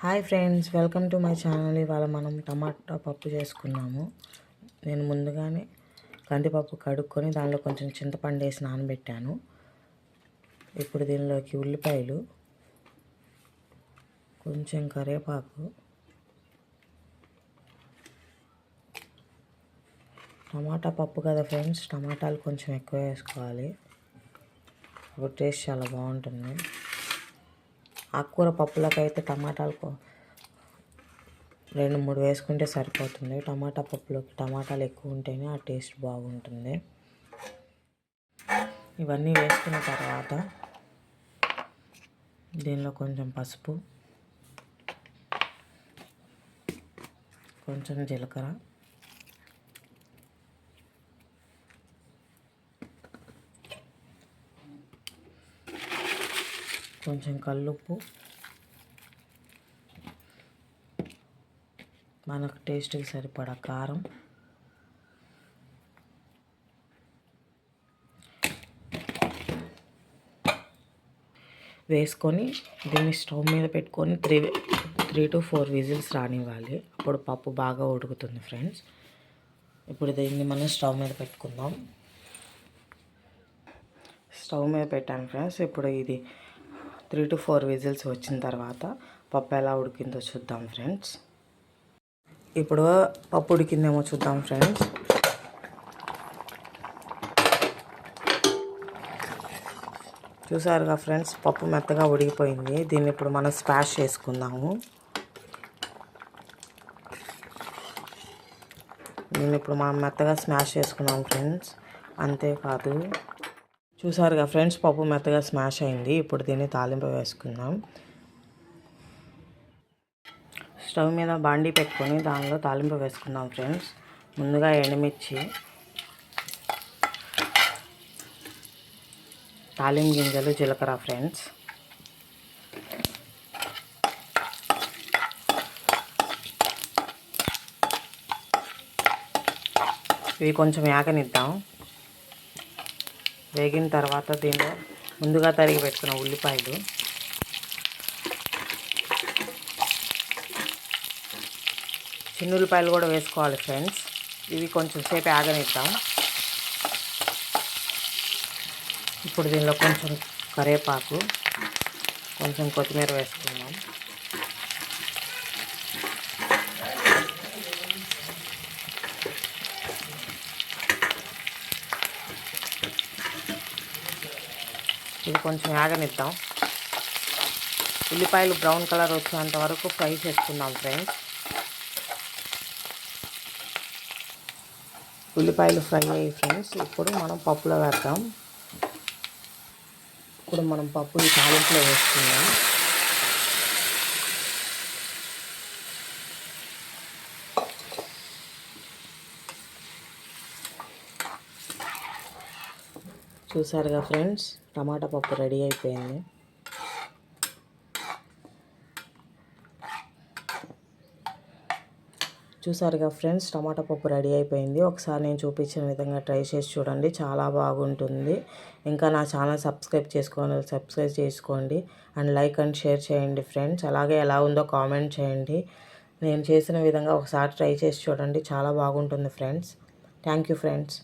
Hi friends, welcome to my channel. ఇవాళ మనం టమాటా పప్పు చేసుకున్నాము. నేను ముందుగానే కందిపప్పు కడుక్కొని దానిలో కొంచెం చింతపండు వేసి నానబెట్టాను. ఇప్పుడు దీనిలోకి ఉల్లిపాయలు, కొంచెం కరివేపాకు, టమాటా పప్పు కదా ఫ్రెండ్స్, టమాటాలు కొంచెం ఎక్కువ వేసుకోవాలి. ఇప్పుడు టేస్ట్ చాలా బాగుంటుంది. ఆకుకూర పప్పులకైతే టమాటాలు 2-3 వేసుకుంటే సరిపోతుంది. టమాటా పప్పులోకి టమాటాలు ఎక్కువ ఉంటేనే ఆ టేస్ట్ బాగుంటుంది. ఇవన్నీ వేసుకున్న తర్వాత దీనిలో కొంచెం పసుపు, కొంచెం జీలకర్ర, కొంచెం కల్లుప్పు, మనకు టేస్ట్కి సరిపడా కారం, వేసుకొని దీన్ని స్టవ్ మీద పెట్టుకొని 3 to 4 విజిల్స్ రానివ్వాలి. అప్పుడు పప్పు బాగా ఉడుకుతుంది ఫ్రెండ్స్. ఇప్పుడు దీన్ని మనం స్టవ్ మీద పెట్టుకుందాం. స్టవ్ మీద పెట్టాను ఫ్రెండ్స్. ఇప్పుడు ఇది 3 to 4 విజిల్స్ వచ్చిన తర్వాత పప్పు ఎలా ఉడికిందో చూద్దాం ఫ్రెండ్స్. ఇప్పుడు పప్పు ఉడికిందేమో చూద్దాం ఫ్రెండ్స్. చూసారుగా ఫ్రెండ్స్, పప్పు మెత్తగా ఉడికిపోయింది. దీన్ని ఇప్పుడు మనం స్మాష్ చేసుకుందాము. దీన్ని ఇప్పుడు మనం మెత్తగా స్మాష్ చేసుకున్నాం ఫ్రెండ్స్. అంతేకాదు, చూసారుగా ఫ్రెండ్స్, పప్పు మెత్తగా స్మాష్ అయింది. ఇప్పుడు దీన్ని తాలింపు వేసుకుందాం. స్టవ్ మీద బాండీ పెట్టుకొని దానిలో తాలింపు వేసుకుందాం ఫ్రెండ్స్. ముందుగా ఎండుమిర్చి, తాలింపు గింజలు, జీలకర్ర ఫ్రెండ్స్. ఇవి కొంచెం వేగనిద్దాం. వేగిన తర్వాత దీనిలో ముందుగా తరిగి పెట్టుకున్న ఉల్లిపాయలు, చిన్న ఉల్లిపాయలు కూడా వేసుకోవాలి ఫ్రెండ్స్. ఇవి కొంచెం సేపు ఆగనిద్దాం. ఇప్పుడు దీనిలో కొంచెం కరివేపాకు, కొంచెం కొత్తిమీర వేసుకుందాం. ఇది కొంచెం ఆగనిద్దాం. ఉల్లిపాయలు బ్రౌన్ కలర్ వచ్చేంత వరకు ఫ్రై చేసుకుందాం ఫ్రెండ్స్. ఉల్లిపాయలు ఫ్రై అయ్యి ఫ్రెండ్స్, ఇప్పుడు మనం పప్పులో వేద్దాం. ఇప్పుడు మనం పప్పుని తాలింపులో వేసుకుందాం. చూసారుగా ఫ్రెండ్స్, టమాటా పప్పు రెడీ అయిపోయింది. చూసారుగా ఫ్రెండ్స్, టమాటా పప్పు రెడీ అయిపోయింది. ఒకసారి నేను చూపించిన విధంగా ట్రై చేసి చూడండి, చాలా బాగుంటుంది. ఇంకా నా ఛానల్ సబ్స్క్రైబ్ చేసుకోండి అండ్ లైక్ అండ్ షేర్ చేయండి ఫ్రెండ్స్. అలాగే ఎలా ఉందో కామెంట్ చేయండి. నేను చేసిన విధంగా ఒకసారి ట్రై చేసి చూడండి, చాలా బాగుంటుంది ఫ్రెండ్స్. Thank you friends.